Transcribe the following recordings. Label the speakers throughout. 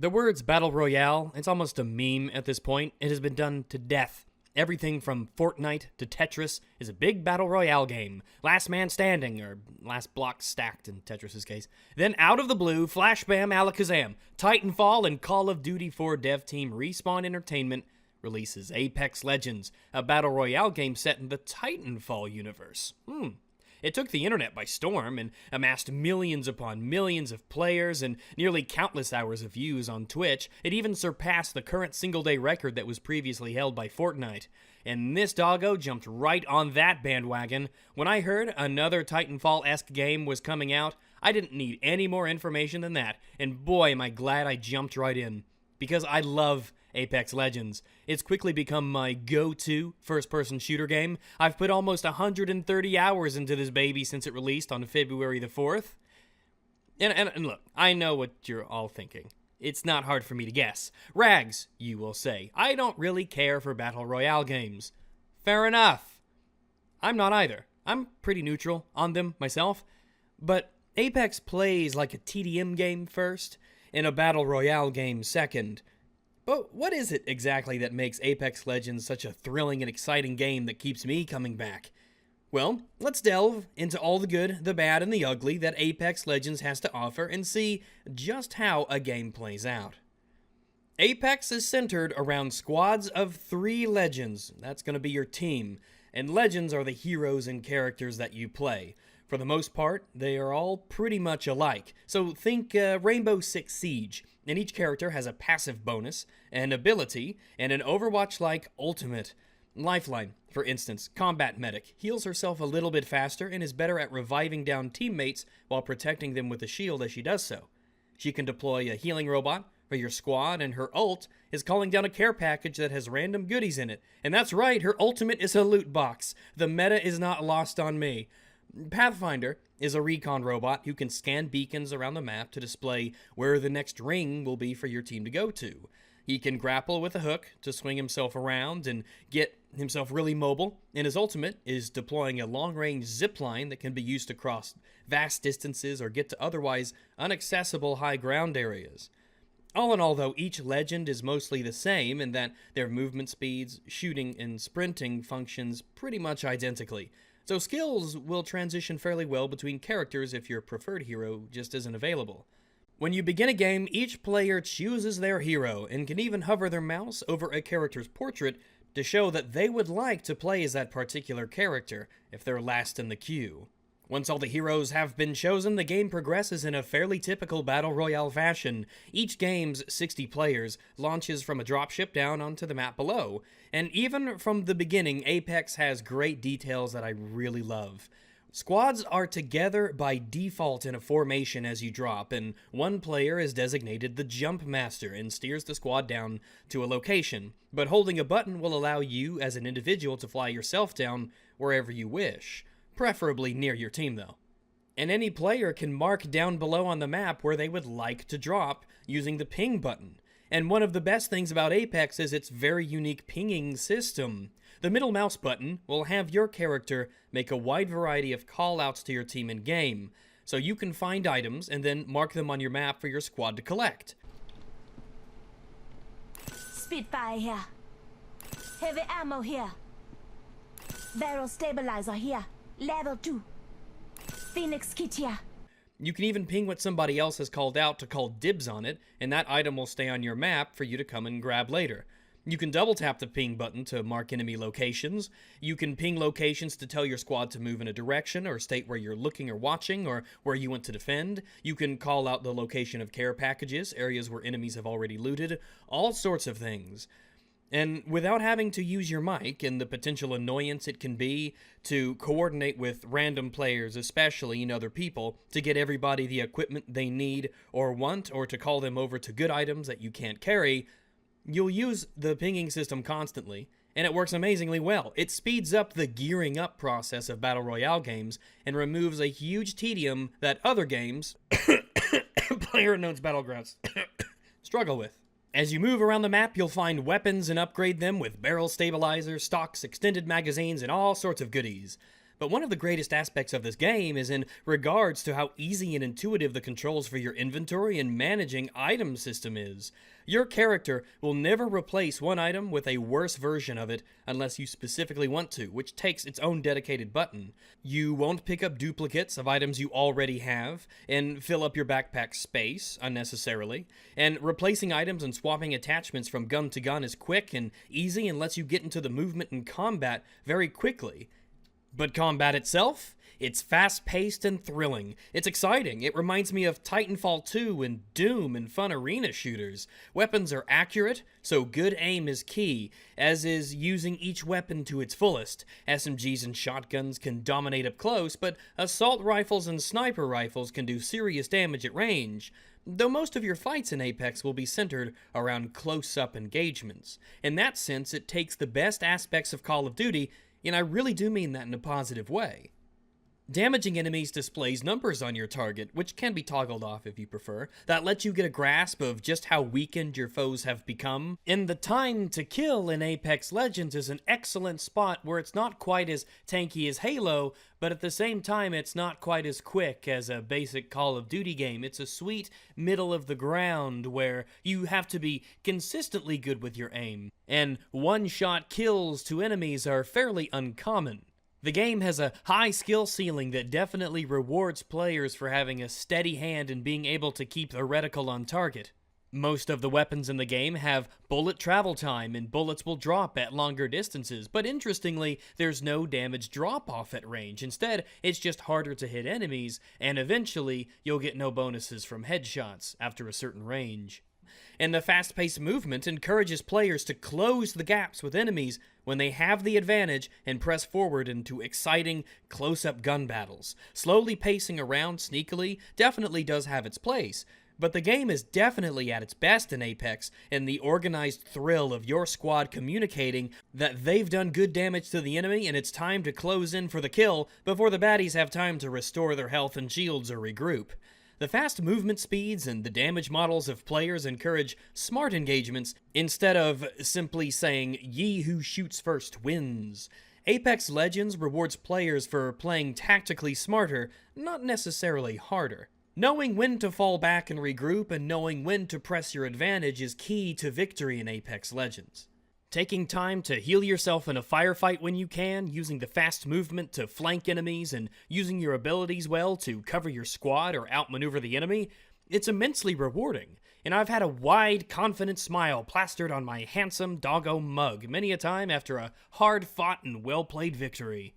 Speaker 1: The words Battle Royale, it's almost a meme at this point. It has been done to death. Everything from Fortnite to Tetris is a big Battle Royale game. Last man standing, or last block stacked in Tetris's case. Then out of the blue, flash bam alakazam, Titanfall and Call of Duty 4 dev team Respawn Entertainment releases Apex Legends, a Battle Royale game set in the Titanfall universe. It took the internet by storm and amassed millions upon millions of players and nearly countless hours of views on Twitch. It even surpassed the current single-day record that was previously held by Fortnite. And this doggo jumped right on that bandwagon. When I heard another Titanfall-esque game was coming out, I didn't need any more information than that, and boy am I glad I jumped right in. Because I love Apex Legends. It's quickly become my go-to first-person shooter game. I've put almost 130 hours into this baby since it released on February the 4th. And look, I know what you're all thinking. It's not hard for me to guess. Rags, you will say. I don't really care for Battle Royale games. Fair enough. I'm not either. I'm pretty neutral on them myself. But Apex plays like a TDM game first, and a Battle Royale game second. But what is it exactly that makes Apex Legends such a thrilling and exciting game that keeps me coming back? Well, let's delve into all the good, the bad, and the ugly that Apex Legends has to offer and see just how a game plays out. Apex is centered around squads of 3 legends. That's going to be your team. And legends are the heroes and characters that you play. For the most part, they are all pretty much alike. So think Rainbow Six Siege. And each character has a passive bonus, an ability, and an Overwatch-like ultimate. Lifeline, for instance, combat medic, heals herself a little bit faster and is better at reviving down teammates while protecting them with a shield as she does so. She can deploy a healing robot for your squad, and her ult is calling down a care package that has random goodies in it. And that's right, her ultimate is a loot box. The meta is not lost on me. Pathfinder is a recon robot who can scan beacons around the map to display where the next ring will be for your team to go to. He can grapple with a hook to swing himself around and get himself really mobile, and his ultimate is deploying a long-range zipline that can be used to cross vast distances or get to otherwise inaccessible high ground areas. All in all, though, each legend is mostly the same in that their movement speeds, shooting, and sprinting functions pretty much identically. So skills will transition fairly well between characters if your preferred hero just isn't available. When you begin a game, each player chooses their hero and can even hover their mouse over a character's portrait to show that they would like to play as that particular character if they're last in the queue. Once all the heroes have been chosen, the game progresses in a fairly typical Battle Royale fashion. Each game's 60 players launches from a dropship down onto the map below, and even from the beginning, Apex has great details that I really love. Squads are together by default in a formation as you drop, and one player is designated the Jump Master and steers the squad down to a location, but holding a button will allow you as an individual to fly yourself down wherever you wish. Preferably near your team, though. And any player can mark down below on the map where they would like to drop using the ping button. And one of the best things about Apex is its very unique pinging system. The middle mouse button will have your character make a wide variety of callouts to your team in-game, so you can find items and then mark them on your map for your squad to collect.
Speaker 2: Spitfire here. Heavy ammo here. Barrel stabilizer here. Level 2. Phoenix kit here.
Speaker 1: You can even ping what somebody else has called out to call dibs on it, and that item will stay on your map for you to come and grab later. You can double tap the ping button to mark enemy locations. You can ping locations to tell your squad to move in a direction or state where you're looking or watching or where you want to defend. You can call out the location of care packages, areas where enemies have already looted, all sorts of things. And without having to use your mic and the potential annoyance it can be to coordinate with random players, especially in other people, to get everybody the equipment they need or want, or to call them over to good items that you can't carry, you'll use the pinging system constantly, and it works amazingly well. It speeds up the gearing up process of Battle Royale games and removes a huge tedium that other games, PlayerUnknown's Battlegrounds, struggle with. As you move around the map, you'll find weapons and upgrade them with barrel stabilizers, stocks, extended magazines, and all sorts of goodies. But one of the greatest aspects of this game is in regards to how easy and intuitive the controls for your inventory and managing item system is. Your character will never replace one item with a worse version of it unless you specifically want to, which takes its own dedicated button. You won't pick up duplicates of items you already have and fill up your backpack space unnecessarily. And replacing items and swapping attachments from gun to gun is quick and easy and lets you get into the movement and combat very quickly. But combat itself? It's fast-paced and thrilling. It's exciting. It reminds me of Titanfall 2 and Doom and fun arena shooters. Weapons are accurate, so good aim is key, as is using each weapon to its fullest. SMGs and shotguns can dominate up close, but assault rifles and sniper rifles can do serious damage at range. Though most of your fights in Apex will be centered around close-up engagements. In that sense, it takes the best aspects of Call of Duty, and I really do mean that in a positive way. Damaging enemies displays numbers on your target, which can be toggled off if you prefer, that lets you get a grasp of just how weakened your foes have become. And the time to kill in Apex Legends is an excellent spot where it's not quite as tanky as Halo, but at the same time it's not quite as quick as a basic Call of Duty game. It's a sweet middle of the ground where you have to be consistently good with your aim, and one-shot kills to enemies are fairly uncommon. The game has a high skill ceiling that definitely rewards players for having a steady hand and being able to keep the reticle on target. Most of the weapons in the game have bullet travel time and bullets will drop at longer distances, but interestingly, there's no damage drop-off at range. Instead, it's just harder to hit enemies, and eventually, you'll get no bonuses from headshots after a certain range. And the fast-paced movement encourages players to close the gaps with enemies when they have the advantage and press forward into exciting, close-up gun battles. Slowly pacing around sneakily definitely does have its place, but the game is definitely at its best in Apex in the organized thrill of your squad communicating that they've done good damage to the enemy and it's time to close in for the kill before the baddies have time to restore their health and shields or regroup. The fast movement speeds and the damage models of players encourage smart engagements instead of simply saying, "Ye who shoots first wins." Apex Legends rewards players for playing tactically smarter, not necessarily harder. Knowing when to fall back and regroup and knowing when to press your advantage is key to victory in Apex Legends. Taking time to heal yourself in a firefight when you can, using the fast movement to flank enemies, and using your abilities well to cover your squad or outmaneuver the enemy, it's immensely rewarding. And I've had a wide, confident smile plastered on my handsome doggo mug many a time after a hard-fought and well-played victory.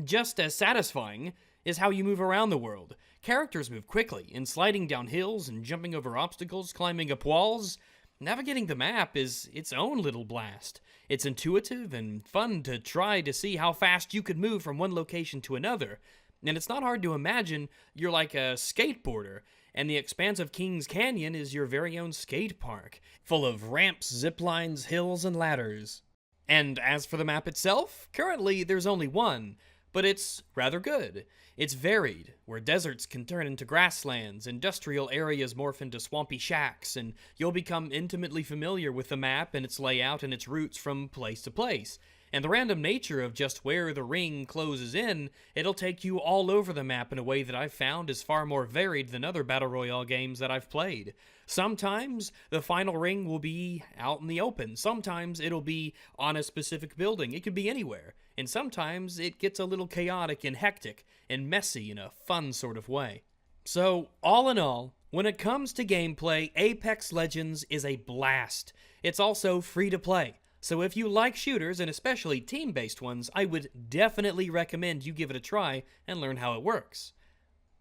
Speaker 1: Just as satisfying is how you move around the world. Characters move quickly, and sliding down hills and jumping over obstacles, climbing up walls. Navigating the map is its own little blast. It's intuitive and fun to try to see how fast you could move from one location to another. And it's not hard to imagine you're like a skateboarder, and the expanse of Kings Canyon is your very own skate park, full of ramps, zip lines, hills, and ladders. And as for the map itself, currently there's only one, but it's rather good. It's varied, where deserts can turn into grasslands, industrial areas morph into swampy shacks, and you'll become intimately familiar with the map and its layout and its routes from place to place. And the random nature of just where the ring closes in, it'll take you all over the map in a way that I've found is far more varied than other Battle Royale games that I've played. Sometimes the final ring will be out in the open, sometimes it'll be on a specific building, it could be anywhere, and sometimes it gets a little chaotic and hectic and messy in a fun sort of way. So, all in all, when it comes to gameplay, Apex Legends is a blast. It's also free to play. So if you like shooters, and especially team-based ones, I would definitely recommend you give it a try and learn how it works.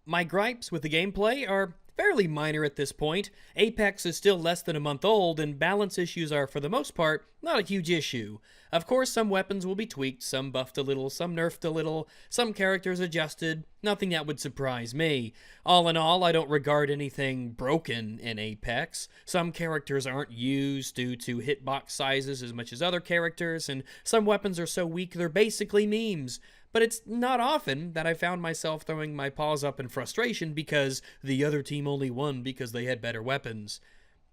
Speaker 1: My gripes with the gameplay are fairly minor at this point. Apex is still less than a month old, and balance issues are, for the most part, not a huge issue. Of course, some weapons will be tweaked, some buffed a little, some nerfed a little, some characters adjusted, nothing that would surprise me. All in all, I don't regard anything broken in Apex. Some characters aren't used due to hitbox sizes as much as other characters, and some weapons are so weak they're basically memes. But it's not often that I found myself throwing my paws up in frustration because the other team only won because they had better weapons.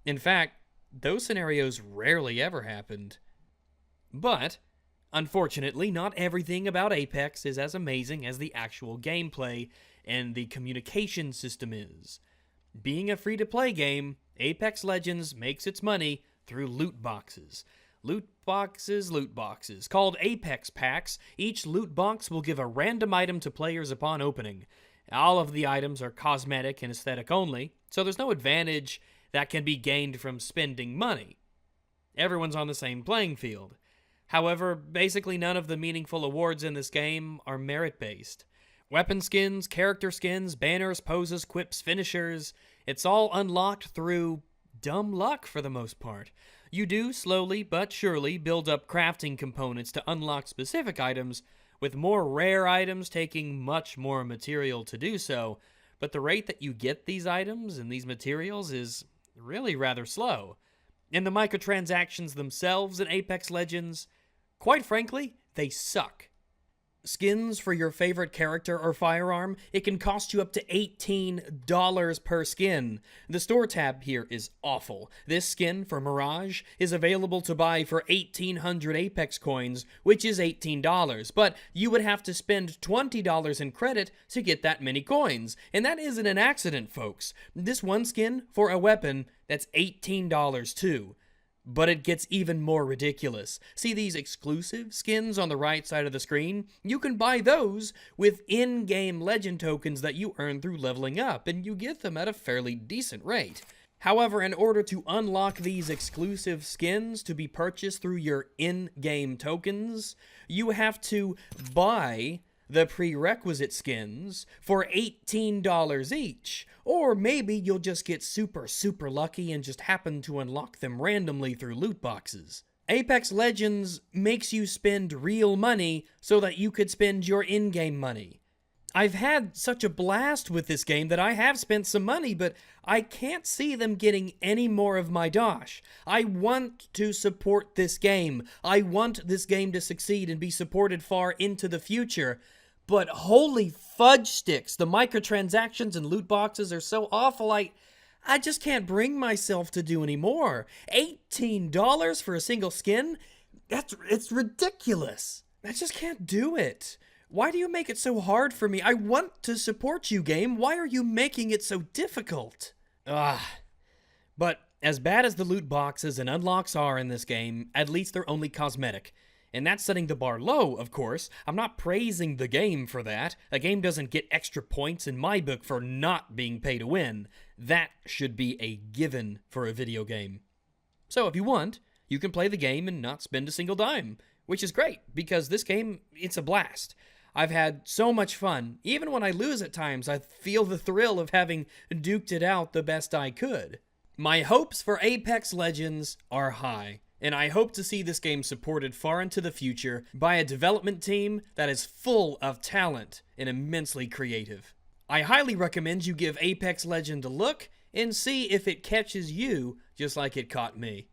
Speaker 1: In fact, those scenarios rarely ever happened. But Unfortunately, not everything about Apex is as amazing as the actual gameplay and the communication system is. Being a free-to-play game, Apex Legends makes its money through loot boxes. Loot boxes, called Apex Packs. Each loot box will give a random item to players upon opening. All of the items are cosmetic and aesthetic only, so there's no advantage that can be gained from spending money. Everyone's on the same playing field. However, basically none of the meaningful awards in this game are merit-based. Weapon skins, character skins, banners, poses, quips, finishers, it's all unlocked through dumb luck for the most part. You do slowly but surely build up crafting components to unlock specific items, with more rare items taking much more material to do so, but the rate that you get these items and these materials is really rather slow. And the microtransactions themselves in Apex Legends, quite frankly, they suck. Skins for your favorite character or firearm, it can cost you up to $18 per skin. The store tab here is awful. This skin for Mirage is available to buy for 1,800 Apex coins, which is $18, but you would have to spend $20 in credit to get that many coins. And that isn't an accident, folks. This one skin for a weapon, that's $18 too. But it gets even more ridiculous. See these exclusive skins on the right side of the screen? You can buy those with in-game legend tokens that you earn through leveling up, and you get them at a fairly decent rate. However, in order to unlock these exclusive skins to be purchased through your in-game tokens, you have to buy the prerequisite skins for $18 each. Or maybe you'll just get super lucky and just happen to unlock them randomly through loot boxes. Apex Legends makes you spend real money so that you could spend your in-game money. I've had such a blast with this game that I have spent some money, but I can't see them getting any more of my dosh. I want to support this game. I want this game to succeed and be supported far into the future. But holy fudge sticks, the microtransactions and loot boxes are so awful, I just can't bring myself to do any more. $18 for a single skin? It's ridiculous. I just can't do it. Why do you make it so hard for me? I want to support you, game. Why are you making it so difficult? But as bad as the loot boxes and unlocks are in this game, at least they're only cosmetic. And that's setting the bar low, of course. I'm not praising the game for that. A game doesn't get extra points in my book for not being pay to win. That should be a given for a video game. So if you want, you can play the game and not spend a single dime, which is great, because this game, it's a blast. I've had so much fun. Even when I lose at times, I feel the thrill of having duked it out the best I could. My hopes for Apex Legends are high, and I hope to see this game supported far into the future by a development team that is full of talent and immensely creative. I highly recommend you give Apex Legends a look and see if it catches you just like it caught me.